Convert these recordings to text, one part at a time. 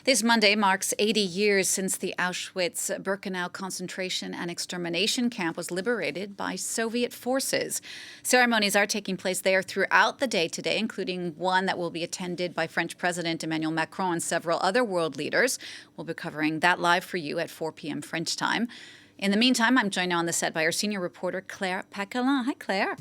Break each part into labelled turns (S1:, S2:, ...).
S1: This Monday marks 80 years since the Auschwitz-Birkenau concentration and extermination camp was liberated by Soviet forces. Ceremonies are taking place there throughout the day today, including one that will be attended by French President Emmanuel Macron and several other world leaders. We'll be covering that live for you at 4 p.m. French time. In the meantime, I'm joined now on the set by our senior reporter, Claire Paccalin. Hi, Claire.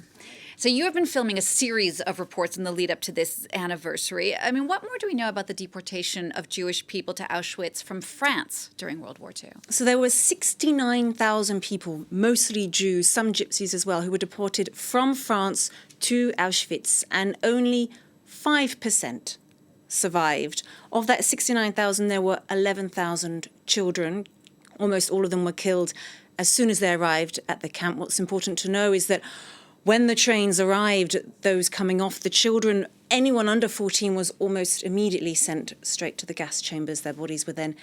S1: So you have been filming a series of reports in the lead up to this anniversary. I mean, what more do we know about the deportation of Jewish people to Auschwitz from France during World War II?
S2: So there were 69,000 people, mostly Jews, some gypsies as well, who were deported from France to Auschwitz, and only 5% survived. Of that 69,000, there were 11,000 children. Almost all of them were killed as soon as they arrived at the camp. What's important to know is that when the trains arrived, those coming off, the children, anyone under 14 was almost immediately sent straight to the gas chambers. Their bodies were then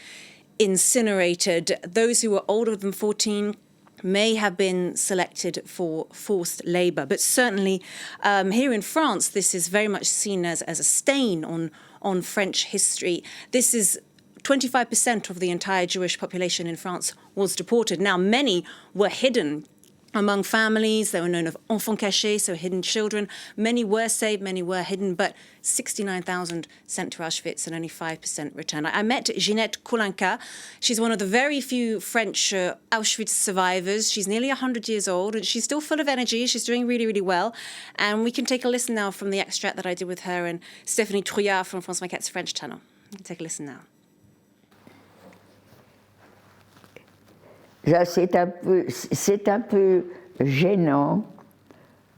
S2: incinerated. Those who were older than 14 may have been selected for forced labour. But certainly here in France, this is very much seen as a stain on French history. This is 25% of the entire Jewish population in France was deported. Now, many were hidden among families. They were known as enfants cachés, so hidden children. Many were saved, many were hidden, but 69,000 sent to Auschwitz and only 5% returned. I met Ginette Koulinka. She's one of the very few French Auschwitz survivors. She's nearly 100 years old, and she's still full of energy. She's doing really, really well. And we can take a listen now from the extract that I did with her and Stéphanie Trouillard from France 24's French channel. We can take a listen now.
S3: C'est un peu gênant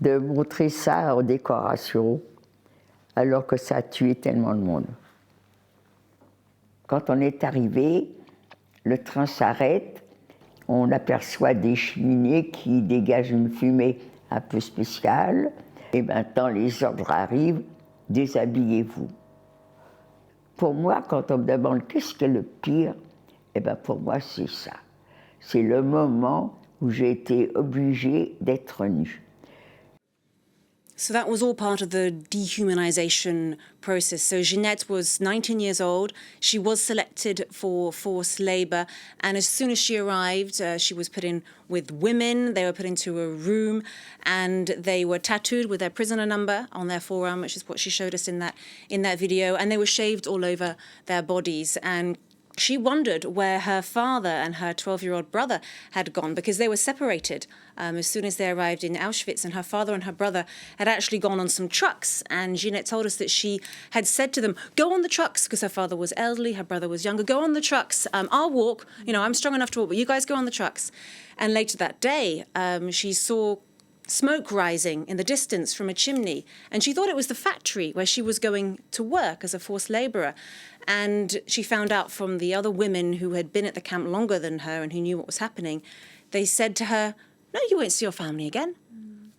S3: de montrer ça en décoration alors que ça a tué tellement de monde. Quand on est arrivé, le train s'arrête, on aperçoit des cheminées qui dégagent une fumée un peu spéciale, et maintenant les ordres arrivent, déshabillez-vous. Pour moi, quand on me demande qu'est-ce qui est le pire, eh bien pour moi c'est ça. C'est le moment où j'ai été obligée d'être nue.
S2: So that was all part of the dehumanization process. So Ginette was 19 years old. She was selected for forced labor. And as soon as she arrived, she was put in with women. They were put into a room and they were tattooed with their prisoner number on their forearm, which is what she showed us in that video. And they were shaved all over their bodies. And she wondered where her father and her 12-year-old brother had gone because they were separated as soon as they arrived in Auschwitz, and her father and her brother had actually gone on some trucks. And Ginette told us that she had said to them, go on the trucks, because her father was elderly, her brother was younger, go on the trucks, I'll walk, I'm strong enough to walk, but you guys go on the trucks. And later that day, she saw smoke rising in the distance from a chimney, and she thought it was the factory where she was going to work as a forced labourer. And she found out from the other women who had been at the camp longer than her and who knew what was happening. They said to her, no, you won't see your family again.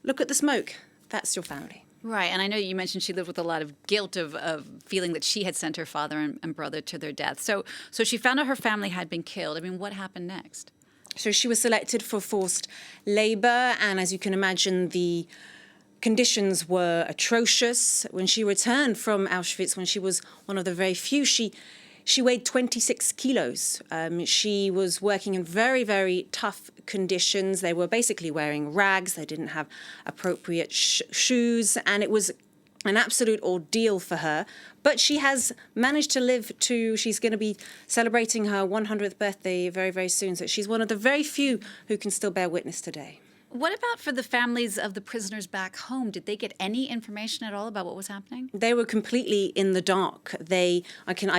S2: Look at the smoke. That's your family.
S1: Right, and I know you mentioned she lived with a lot of guilt of feeling that she had sent her father and brother to their death. So she found out her family had been killed. I mean, what happened next?
S2: So she was selected for forced labour, and as you can imagine, the conditions were atrocious. When she returned from Auschwitz, when she was one of the very few, she weighed 26 kilos. She was working in very, very tough conditions. They were basically wearing rags. They didn't have appropriate shoes, and it was an absolute ordeal for her. But she has managed to live to, she's going to be celebrating her 100th birthday very, very soon. So she's one of the very few who can still bear witness today.
S1: What about for the families of the prisoners back home? Did they get any information at all about what was happening?
S2: They were completely in the dark. I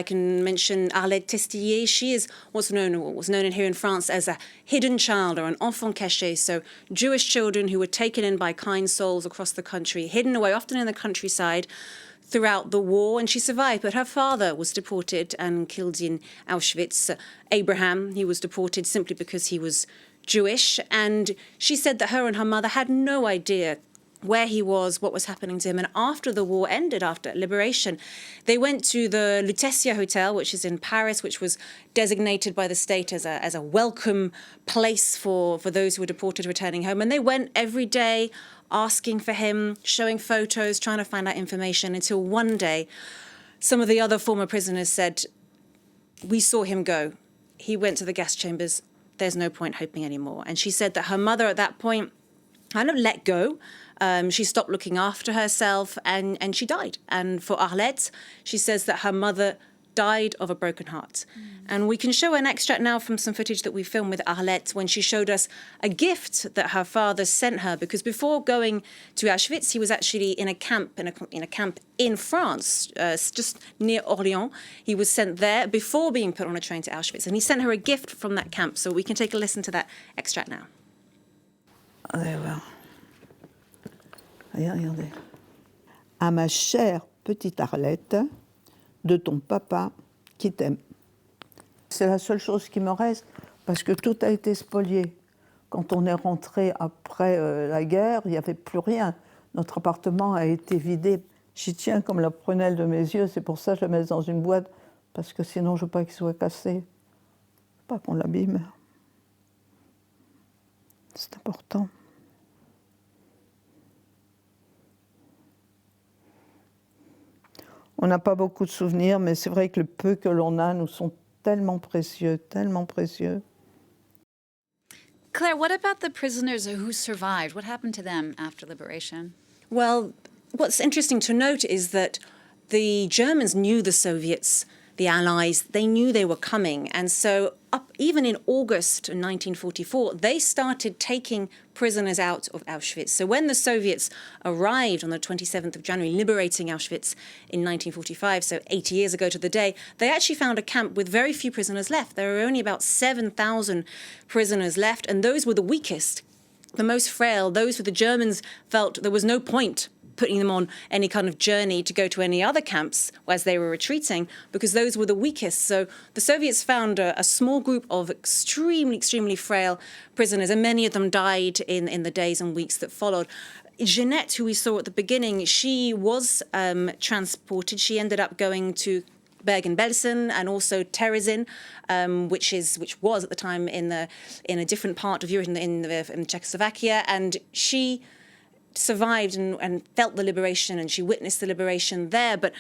S2: can mention Arlette Testiller. She is what's known here in France as a hidden child, or an enfant caché. So Jewish children who were taken in by kind souls across the country, hidden away, often in the countryside, throughout the war, and she survived. But her father was deported and killed in Auschwitz. Abraham, he was deported simply because he was Jewish, and she said that her and her mother had no idea where he was, what was happening to him. And after the war ended, after liberation, they went to the Lutetia Hotel, which is in Paris, which was designated by the state as a welcome place for those who were deported returning home. And they went every day asking for him, showing photos, trying to find out information, until one day some of the other former prisoners said, we saw him go. He went to the gas chambers. There's no point hoping anymore. And she said that her mother at that point kind of let go. She stopped looking after herself and she died. And for Arlette, she says that her mother died of a broken heart. And we can show an extract now from some footage that we filmed with Arlette when she showed us a gift that her father sent her, because before going to Auschwitz, he was actually in a camp in France, just near Orléans. He was sent there before being put on a train to Auschwitz, and he sent her a gift from that camp. So we can take a listen to that extract now.
S4: Allez voir. Regardez. À ma chère petite Arlette, de ton papa qui t'aime. C'est la seule chose qui me reste, parce que tout a été spolié. Quand on est rentré après la guerre, il n'y avait plus rien. Notre appartement a été vidé. J'y tiens comme la prunelle de mes yeux, c'est pour ça que je la mets dans une boîte, parce que sinon je ne veux pas qu'il soit cassé. Pas qu'on l'abîme. C'est important. On n'a pas beaucoup de souvenirs, mais c'est vrai que le peu que l'on a nous sont tellement précieux, tellement précieux.
S1: Claire, what about the prisoners who survived? What happened to them after liberation?
S2: Well, what's interesting to note is that the Germans knew the Soviets, the Allies, they knew they were coming. And so even in August 1944, they started taking prisoners out of Auschwitz. So when the Soviets arrived on the 27th of January, liberating Auschwitz in 1945, so 80 years ago to the day, they actually found a camp with very few prisoners left. There were only about 7,000 prisoners left, and those were the weakest, the most frail, those who the Germans felt there was no point putting them on any kind of journey to go to any other camps as they were retreating, because those were the weakest. So the Soviets found a small group of extremely, extremely frail prisoners, and many of them died in the days and weeks that followed. Jeanette, who we saw at the beginning, she was transported. She ended up going to Bergen-Belsen and also Terezin, which was at the time in a different part of Europe, in Czechoslovakia, and she survived and felt the liberation, and she witnessed the liberation there. But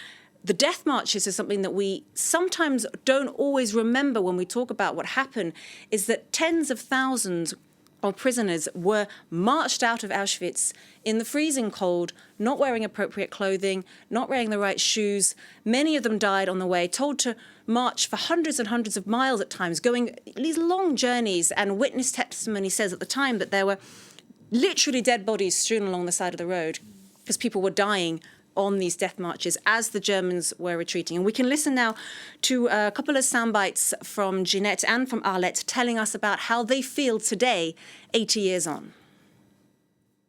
S2: the death marches is something that we sometimes don't always remember when we talk about what happened, is that tens of thousands of prisoners were marched out of Auschwitz in the freezing cold, not wearing appropriate clothing, not wearing the right shoes. Many of them died on the way, told to march for hundreds and hundreds of miles at times, going these long journeys. And witness testimony says at the time that there were literally dead bodies strewn along the side of the road because people were dying on these death marches as the Germans were retreating. And we can listen now to a couple of sound bites from Jeanette and from Arlette telling us about how they feel today, 80 years on.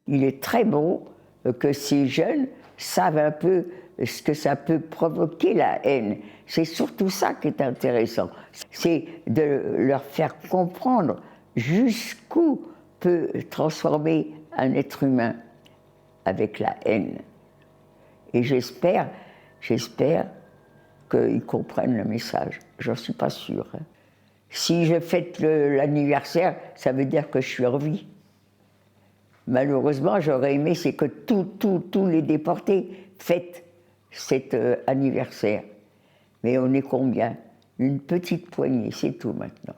S3: Il est très beau que ces jeunes savent un peu ce que ça peut provoquer la haine. C'est surtout ça qui est intéressant. C'est de leur faire comprendre jusqu'où peut transformer un être humain avec la haine. Et j'espère qu'ils comprennent le message. J'en suis pas sûre. Si je fête l'anniversaire, ça veut dire que je suis en vie. Malheureusement, j'aurais aimé c'est que tous les déportés fêtent cet anniversaire. Mais on est combien? Une petite poignée, c'est tout maintenant.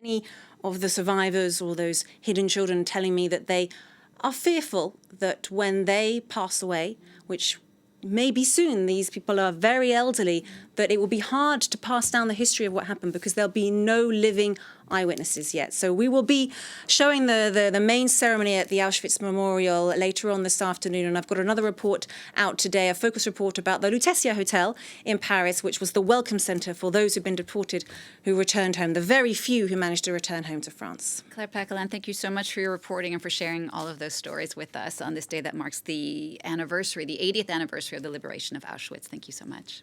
S2: Many of the survivors or those hidden children telling me that they are fearful that when they pass away, which may be soon, these people are very elderly, that it will be hard to pass down the history of what happened because there'll be no living eyewitnesses yet. So we will be showing the main ceremony at the Auschwitz Memorial later on this afternoon, and I've got another report out today, a focus report about the Lutetia Hotel in Paris, which was the welcome centre for those who've been deported who returned home, the very few who managed to return home to France.
S1: Claire Paccalin, thank you so much for your reporting and for sharing all of those stories with us on this day that marks the anniversary, the 80th anniversary of the liberation of Auschwitz. Thank you so much.